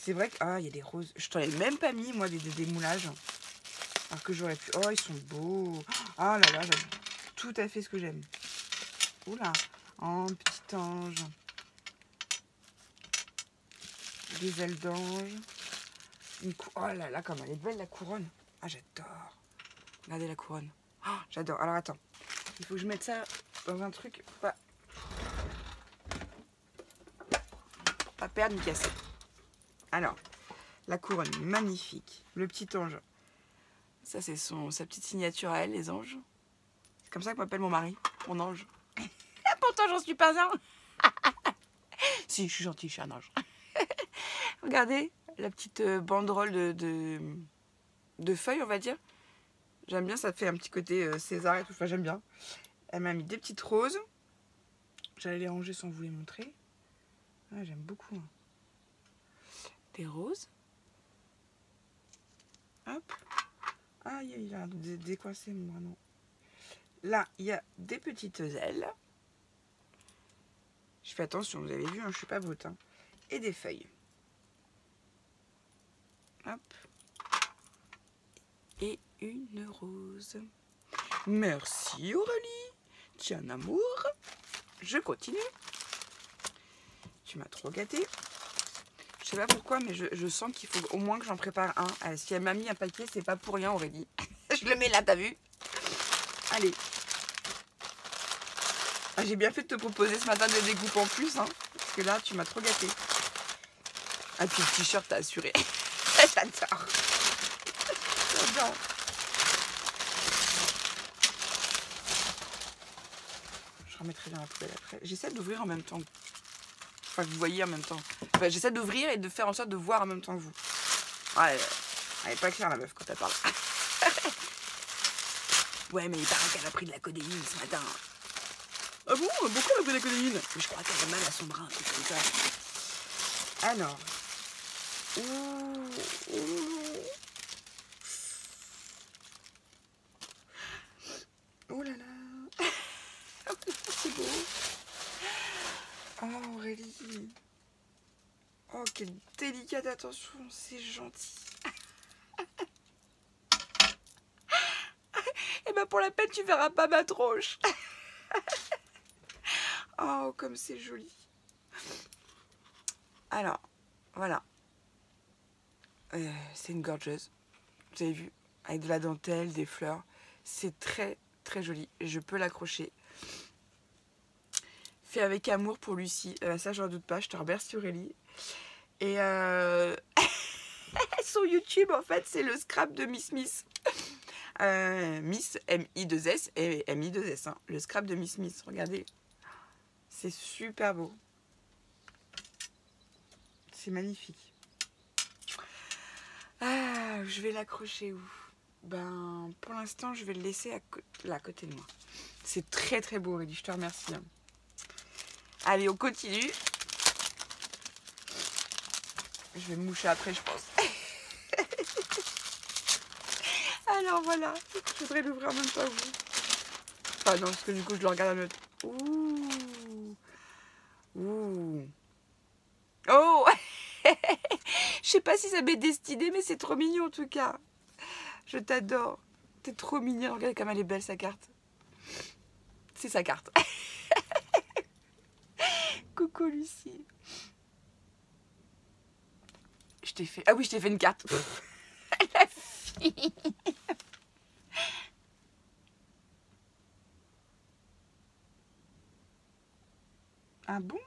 C'est vrai que... Ah, il y a des roses. Je t'en ai même pas mis, moi, des moulages. Alors que j'aurais pu... Oh, ils sont beaux. Ah là là, j'aime tout à fait ce que j'aime. Oula. Oh, petit ange. Des ailes d'ange. Oh là là, comme elle est belle la couronne. Ah, j'adore. Regardez la couronne. Oh, j'adore. Alors attends. Il faut que je mette ça dans un truc pour pas perdre ni casser. Alors, la couronne, magnifique. Le petit ange. Ça, c'est sa petite signature à elle, les anges. C'est comme ça que m'appelle mon mari, mon ange. Pourtant, j'en suis pas un. Si, je suis gentille, je suis un ange. Regardez, la petite banderole de feuilles, on va dire. J'aime bien, ça fait un petit côté César et tout. Enfin, j'aime bien. Elle m'a mis des petites roses. J'allais les ranger sans vous les montrer. Ah, j'aime beaucoup. Hein. Des roses. Hop. Ah, il a décoincé moi, non. Là, il y a des petites ailes. Je fais attention, vous avez vu, hein, je suis pas brute. Hein. Et des feuilles. Hop. Et une rose. Merci Aurélie. Tiens, amour. Je continue. Tu m'as trop gâtée. Je sais pas pourquoi, mais je sens qu'il faut au moins que j'en prépare un. Allez, si elle m'a mis un paquet, c'est pas pour rien, Aurélie. Je le mets là, t'as vu? Allez. Ah, j'ai bien fait de te proposer ce matin des découpes en plus, hein. Parce que là, tu m'as trop gâté. Ah, puis le t-shirt, t'as assuré. J'adore. J'adore. Je remettrai dans la poubelle après. J'essaie d'ouvrir en même temps. Enfin, que vous voyez en même temps. Enfin, j'essaie d'ouvrir et de faire en sorte de voir en même temps que vous. Ouais, elle est pas claire la meuf quand elle parle. Ouais, mais il paraît qu'elle a pris de la codéine ce matin. Ah bon? Pourquoi elle a pris de la codéine? Mais je crois qu'elle a mal à son bras, un truc comme ça. Alors. Oh là là. C'est beau. Oh Aurélie. Oh quelle délicate attention, c'est gentil. Et ben pour la peine tu verras pas ma tronche. Oh comme c'est joli. Alors voilà. C'est une gorgeuse. Vous avez vu? Avec de la dentelle, des fleurs. C'est très très joli. Je peux l'accrocher. Fait avec amour pour Lucie. Ça j'en doute pas. Je te remercie Aurélie. Et Son YouTube, en fait, c'est le scrap de Miss Smith. Miss, M-I-2-S et M-I-2-S. Hein. Le scrap de Miss Smith, regardez. C'est super beau. C'est magnifique. Ah, je vais l'accrocher où? Ben, pour l'instant, je vais le laisser là, à côté de moi. C'est très très beau, Aurélie, je te remercie. Hein. Allez, on continue. Je vais me moucher après, je pense. Alors voilà, je voudrais l'ouvrir en même temps que vous. Enfin non, parce que du coup, je le regarde à l'autre. Ouh. Ouh. Oh. Je sais pas si ça m'est destiné, mais c'est trop mignon en tout cas. Je t'adore. T'es trop mignon. Regarde comme elle est belle sa carte. C'est sa carte. Coucou Lucie. Je t'ai fait... Ah oui, je t'ai fait une carte. La fille. Ah bon?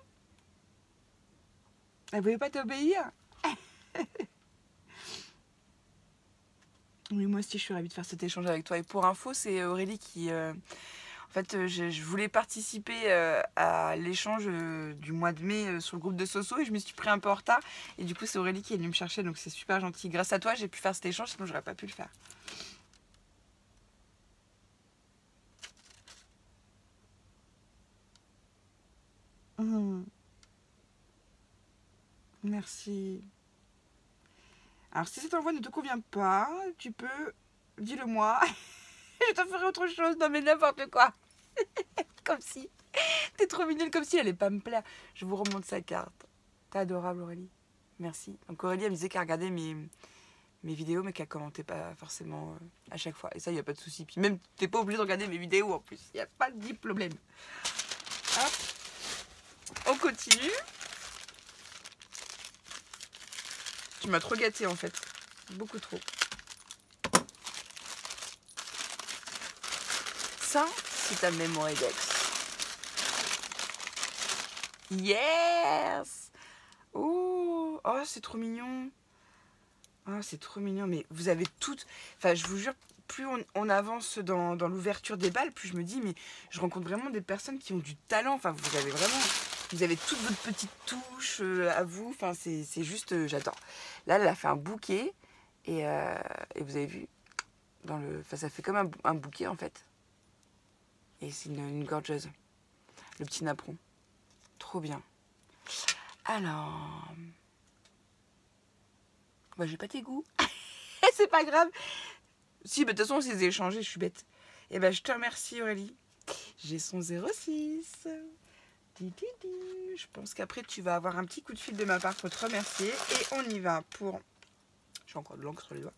Elle voulait pas t'obéir? Oui, moi aussi, je suis ravie de faire cet échange avec toi. Et pour info, c'est Aurélie qui... En fait, je voulais participer à l'échange du mois de mai sur le groupe de Soso et je me suis pris un peu en retard. Et du coup, c'est Aurélie qui est venue me chercher, donc c'est super gentil. Grâce à toi, j'ai pu faire cet échange, sinon j'aurais pas pu le faire. Mmh. Merci. Alors, si cet envoi ne te convient pas, tu peux... Dis-le moi. Je te ferai autre chose. Non, mais n'importe quoi. Comme si... T'es trop mignonne, comme si elle allait pas me plaire. Je vous remonte sa carte. T'es adorable, Aurélie. Merci. Donc, Aurélie, elle me disait qu'elle regardait mes vidéos, mais qu'elle commentait pas forcément à chaque fois. Et ça, il n'y a pas de souci. Puis même, t'es pas obligé de regarder mes vidéos en plus. Il n'y a pas de problème. Hop. On continue. Tu m'as trop gâtée en fait. Beaucoup trop. Ça, c'est ta mémoire Edex. Yes! Oh, oh c'est trop mignon. Oh, c'est trop mignon. Mais vous avez toutes... Enfin, je vous jure, plus on avance dans l'ouverture des balles, plus je me dis, mais je rencontre vraiment des personnes qui ont du talent. Enfin, vous avez vraiment... Vous avez toutes votre petite touche à vous. Enfin, c'est juste... j'adore. Là, elle a fait un bouquet. Et vous avez vu, enfin, ça fait comme un bouquet, en fait. Et c'est une gorgeuse. Le petit napperon. Trop bien. Alors... Bah, j'ai pas tes goûts. C'est pas grave. Si, bah, de toute façon, on s'est échangés, je suis bête. Et ben, je te remercie, Aurélie. J'ai son 06. Je pense qu'après, tu vas avoir un petit coup de fil de ma part pour te remercier. Et on y va pour... J'ai encore de l'encre sur les doigts.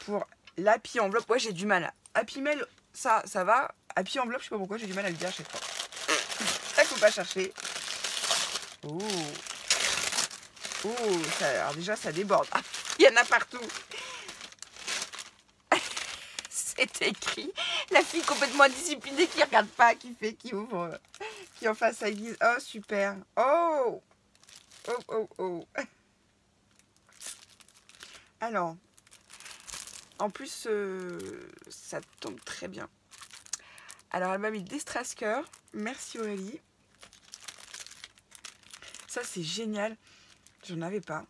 Pour l'Happy Enveloppe. Ouais, j'ai du mal. Happy Mail, ça va. Happy Enveloppe, je sais pas pourquoi, j'ai du mal à le dire à chaque fois. Ça, faut pas chercher. Oh. Oh, ça, alors déjà, ça déborde. Il y en a partout. C'est écrit. La fille complètement indisciplinée qui regarde pas, qui fait, qui ouvre, qui en face à l'église. Oh, super. Oh. Oh, oh, oh. Alors, en plus, ça tombe très bien. Alors, elle m'a mis des Strasker. Merci Aurélie. Ça, c'est génial. J'en avais pas.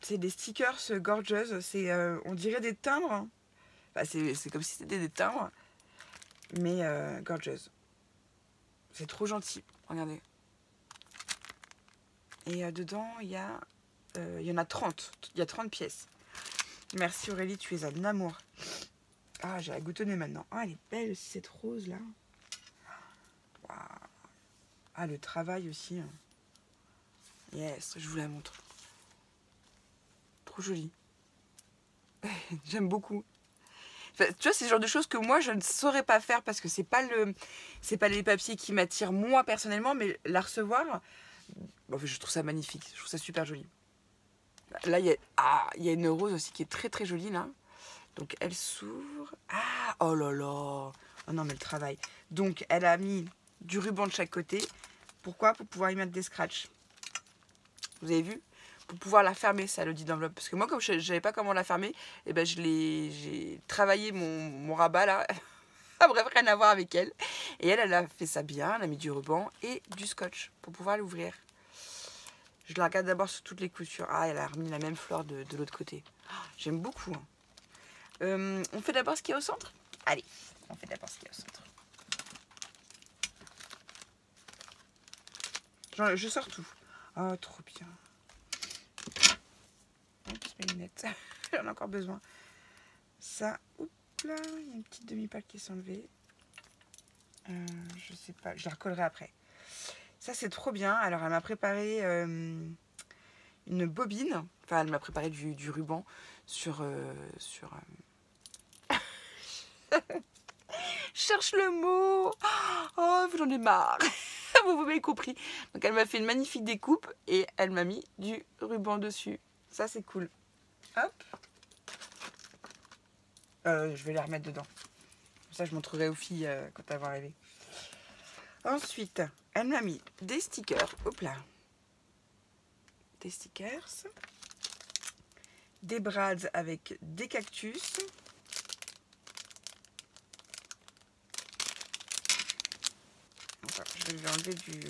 C'est des stickers gorgeous. C'est, on dirait des timbres. Enfin, c'est comme si c'était des timbres. Mais gorgeous. C'est trop gentil. Regardez. Et dedans, il y en a 30. Il y a 30 pièces. Merci Aurélie, tu es un amour. Ah, j'ai la goutonnée maintenant. Ah, elle est belle aussi, cette rose là. Waouh. Ah, le travail aussi. Yes, je vous la montre. Trop jolie. J'aime beaucoup. Enfin, tu vois, c'est le genre de choses que moi, je ne saurais pas faire parce que c'est pas les papiers qui m'attirent moi personnellement, mais la recevoir, bon, je trouve ça magnifique. Je trouve ça super joli. Là, il y a une rose aussi qui est très très jolie là. Donc elle s'ouvre. Ah, oh là là. Oh non, mais le travail. Donc elle a mis du ruban de chaque côté. Pourquoi? Pour pouvoir y mettre des scratchs. Vous avez vu? pour pouvoir la fermer, ça, le dit d'enveloppe. Parce que moi, comme je ne savais pas comment la fermer, et ben j'ai travaillé mon rabat là. Ah, bref, rien à voir avec elle. Et elle a fait ça bien, elle a mis du ruban et du scotch pour pouvoir l'ouvrir. Je la regarde d'abord sur toutes les coutures. Ah, elle a remis la même fleur de l'autre côté. Oh, j'aime beaucoup. On fait d'abord ce qu'il y a au centre? Allez, on fait d'abord ce qu'il y a au centre. Je sors tout. Oh, trop bien. Mes lunettes. J'en ai encore besoin. Ça, oups là, il y a une petite demi-pâle qui s'est enlevée. Je sais pas, je la recollerai après. Ça, c'est trop bien. Alors, elle m'a préparé une bobine. Enfin, elle m'a préparé du ruban sur... Je cherche le mot. Oh, j'en ai marre. Vous m'avez compris. Donc, elle m'a fait une magnifique découpe et elle m'a mis du ruban dessus. Ça, c'est cool. Hop. Je vais les remettre dedans. Comme ça, je montrerai aux filles quand elles vont arriver. Ensuite, elle m'a mis des stickers. Hop là. Des stickers. Des brads avec des cactus. Enfin, je vais lui enlever de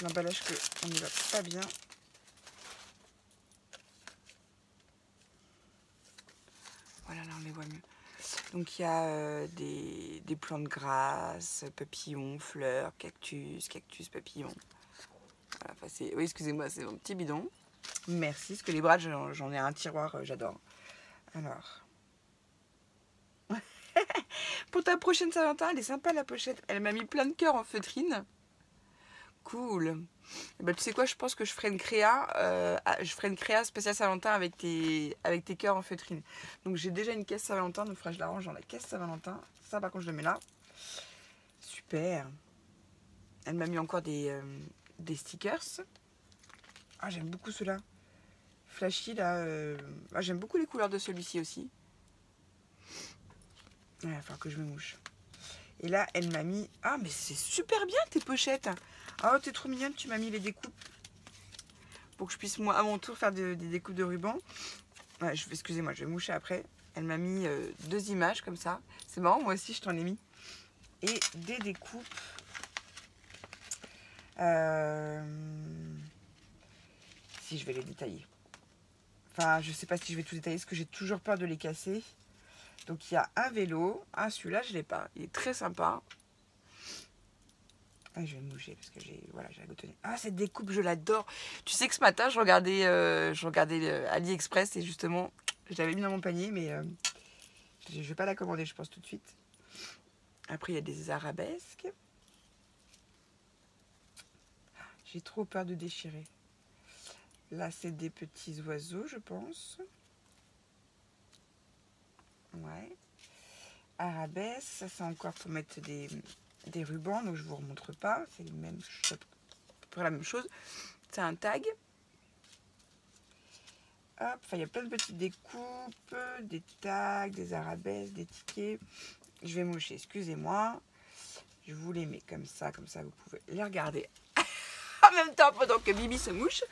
l'emballage qu'on n'y va pas bien. Voilà, là on les voit mieux. Donc il y a des plantes grasses, papillons, fleurs, cactus, papillons. Voilà, enfin, oui, excusez-moi, c'est mon petit bidon. Merci, parce que les brads, j'en ai un tiroir, j'adore. Alors... Pour ta prochaine Saint-Valentin, elle est sympa la pochette. Elle m'a mis plein de cœurs en feutrine. Cool. Et ben, tu sais quoi, je pense que je ferai une créa spéciale Saint-Valentin avec tes cœurs en feutrine. Donc j'ai déjà une caisse Saint-Valentin, donc je la range dans la caisse Saint-Valentin. Ça par contre je le mets là. Super. Elle m'a mis encore des stickers. Ah, j'aime beaucoup ceux-là. Flashy là. Ah, j'aime beaucoup les couleurs de celui-ci aussi. Il va falloir que je me mouche. Et là, elle m'a mis... Ah, mais c'est super bien tes pochettes. Oh, t'es trop mignonne, tu m'as mis les découpes. Pour que je puisse, moi, à mon tour, faire des découpes de ruban. Ouais, excusez-moi, je vais moucher après. Elle m'a mis 2 images comme ça. C'est marrant, moi aussi, je t'en ai mis. Et des découpes. Si, je vais les détailler. Enfin, je sais pas si je vais tout détailler, parce que j'ai toujours peur de les casser. Donc, il y a un vélo. Ah, celui-là, je l'ai pas. Il est très sympa. Ah, je vais me moucher parce que j'ai goûté. Ah, cette découpe, je l'adore. Tu sais que ce matin, je regardais AliExpress et justement, je l'avais mis dans mon panier, mais je ne vais pas la commander, je pense, tout de suite. Après, il y a des arabesques. J'ai trop peur de déchirer. Là, c'est des petits oiseaux, je pense. Ouais. Arabesque, ça, c'est encore pour mettre des rubans, donc je ne vous remontre pas. C'est le même, la même chose. C'est un tag. Hop, enfin, il y a plein de petites découpes, des tags, des arabesques, des tickets. Je vais moucher, excusez-moi. Je vous les mets comme ça vous pouvez les regarder en même temps pendant que Bibi se mouche.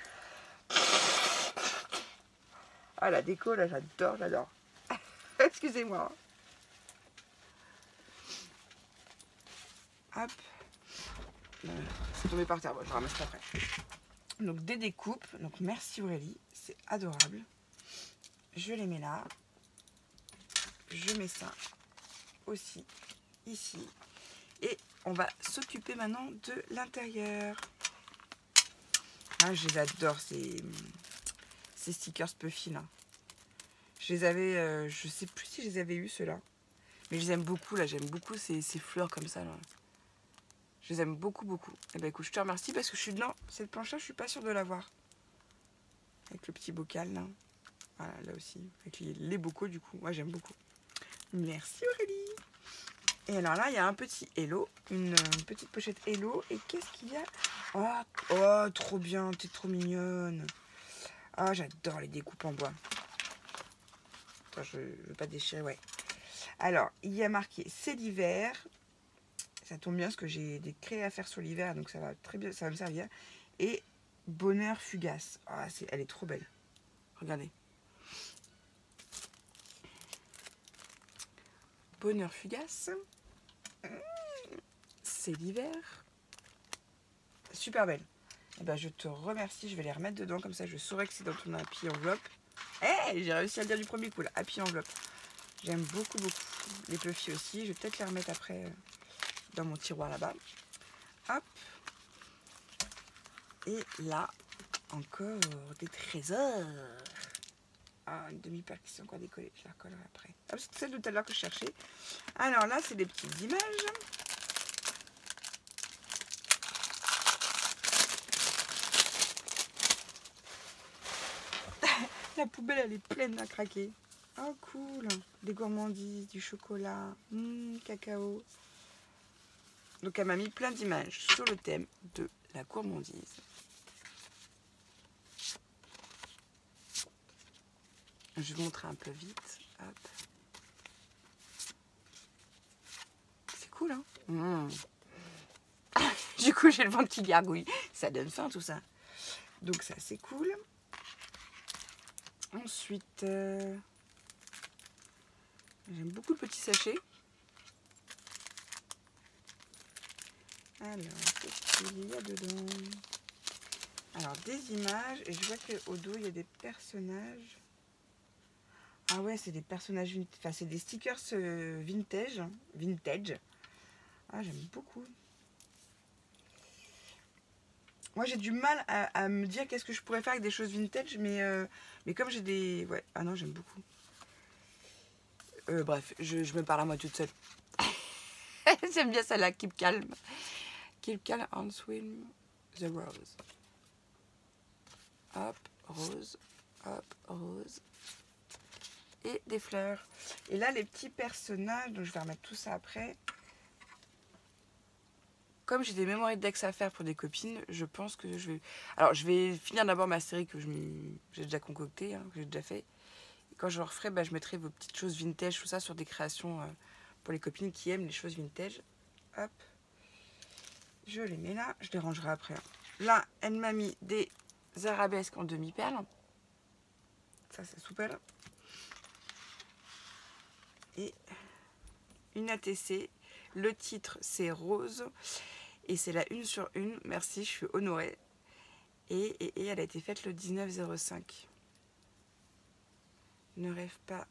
Ah, la déco, là, j'adore. Excusez-moi. Hop. C'est tombé par terre, bon, je ramasse après. Donc, des découpes. Donc, merci Aurélie, c'est adorable. Je les mets là. Je mets ça aussi ici. Et on va s'occuper maintenant de l'intérieur. Ah, je les adore, ces stickers Puffy là. Je les avais, je sais plus si je les avais eu ceux-là. Mais je les aime beaucoup là, j'aime beaucoup ces fleurs comme ça là. Je les aime beaucoup. Et ben écoute, je te remercie parce que je suis dedans. Cette planche là, je suis pas sûre de l'avoir. Avec le petit bocal là. Voilà, là aussi. Avec les bocaux du coup. Moi j'aime beaucoup. Merci Aurélie. Et alors là, il y a un petit Hello. Une petite pochette Hello. Et qu'est-ce qu'il y a? Oh, trop bien, t'es trop mignonne. Ah, j'adore les découpes en bois. Attends, je ne veux pas déchirer, ouais. Alors, il y a marqué c'est l'hiver. Ça tombe bien parce que j'ai des craies à faire sur l'hiver, donc ça va très bien, ça va me servir. Et Bonheur fugace. Ah, elle est trop belle. Regardez. Bonheur fugace. C'est l'hiver. Super belle. Et ben, je te remercie. Je vais les remettre dedans. Comme ça, je saurai que c'est dans ton happy enveloppe. J'ai réussi à le dire du premier coup. Là. Happy enveloppe. J'aime beaucoup, beaucoup. Les Puffy aussi. Je vais peut-être les remettre après dans mon tiroir là-bas. Hop. Et là, encore des trésors. Ah, une demi-paire qui s'est encore décollée. Je la recollerai après. Ah, c'est celle de tout à l'heure que je cherchais. Alors là, c'est des petites images. La poubelle, elle est pleine à craquer. Oh, cool. Des gourmandises, du chocolat, cacao. Donc, elle m'a mis plein d'images sur le thème de la gourmandise. Je vais vous montrer un peu vite. Hop. C'est cool, hein. Du coup, j'ai le ventre qui gargouille. Ça donne faim, tout ça. Donc, ça, c'est cool. Ensuite, j'aime beaucoup le petit sachet. Alors, qu'est-ce qu'il y a dedans? Alors, des images. Et je vois qu'au dos, il y a des personnages. Ah ouais, c'est des personnages, enfin c'est des stickers vintage. Ah, j'aime beaucoup. Moi, j'ai du mal à me dire qu'est-ce que je pourrais faire avec des choses vintage, mais comme j'ai des... Ouais, ah non, j'aime beaucoup. Bref, je me parle à moi toute seule. J'aime bien celle-là, Keep Calm. Keep Calm and Swim the Rose. Hop, rose. Hop, rose. Et des fleurs. Et là, les petits personnages, donc je vais remettre tout ça après. Comme j'ai des mémoires d'ex à faire pour des copines, je pense que je vais... Alors, je vais finir d'abord ma série que j'ai déjà concoctée, hein, que j'ai déjà fait. Et quand je le referai, bah, je mettrai vos petites choses vintage, tout ça, sur des créations pour les copines qui aiment les choses vintage. Hop. Je les mets là. Je les rangerai après. Là, elle m'a mis des arabesques en demi-perles. Ça, c'est super. Et une ATC. Le titre, c'est Rose. Et c'est la 1 sur 1. Merci, je suis honorée. Et elle a été faite le 19/05. Ne rêve pas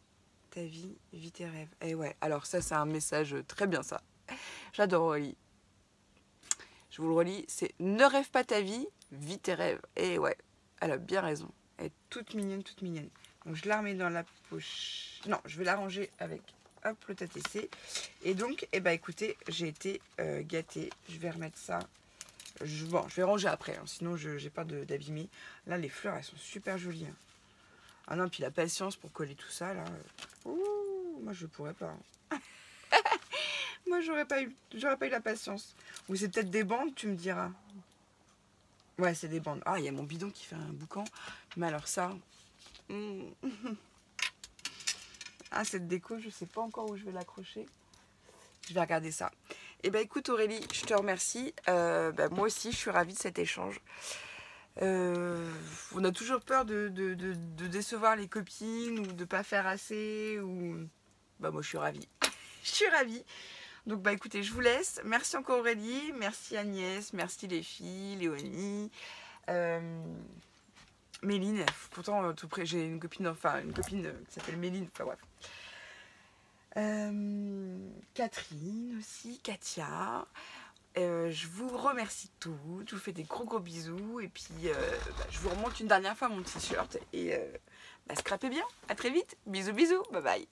ta vie, vis tes rêves. Et ouais, alors ça, c'est un message très bien, ça. J'adore Aurélie. Je vous le relis, c'est ne rêve pas ta vie, vis tes rêves. Et ouais, elle a bien raison. Elle est toute mignonne, toute mignonne. Donc je la remets dans la poche. Non, je vais la ranger avec hop, le TTC. Et donc, eh ben, écoutez, j'ai été gâtée. Je vais remettre ça. Bon, je vais ranger après, hein, sinon je n'ai pas d'abîmer. Là, les fleurs, elles sont super jolies. Hein. Ah non, puis la patience pour coller tout ça, là. Ouh, moi, je pourrais pas. Hein. Moi, j'aurais pas eu la patience. Ou c'est peut-être des bandes, tu me diras. Ouais, c'est des bandes. Ah, il y a mon bidon qui fait un boucan. Mais alors ça... Ah, cette déco, je sais pas encore où je vais l'accrocher. Je vais regarder ça. Eh ben, écoute Aurélie, je te remercie. Moi aussi, je suis ravie de cet échange. On a toujours peur de décevoir les copines ou de pas faire assez. Ou... moi, je suis ravie. Je suis ravie. Donc, écoutez, je vous laisse. Merci encore Aurélie. Merci Agnès. Merci les filles, Léonie. Méline. Pourtant, tout près, j'ai une copine qui s'appelle Méline. Enfin, bref. Catherine aussi, Katia. Je vous remercie tous. Je vous fais des gros bisous. Et puis, je vous remonte une dernière fois mon t-shirt. Et scrapez bien. À très vite. Bisous. Bye bye.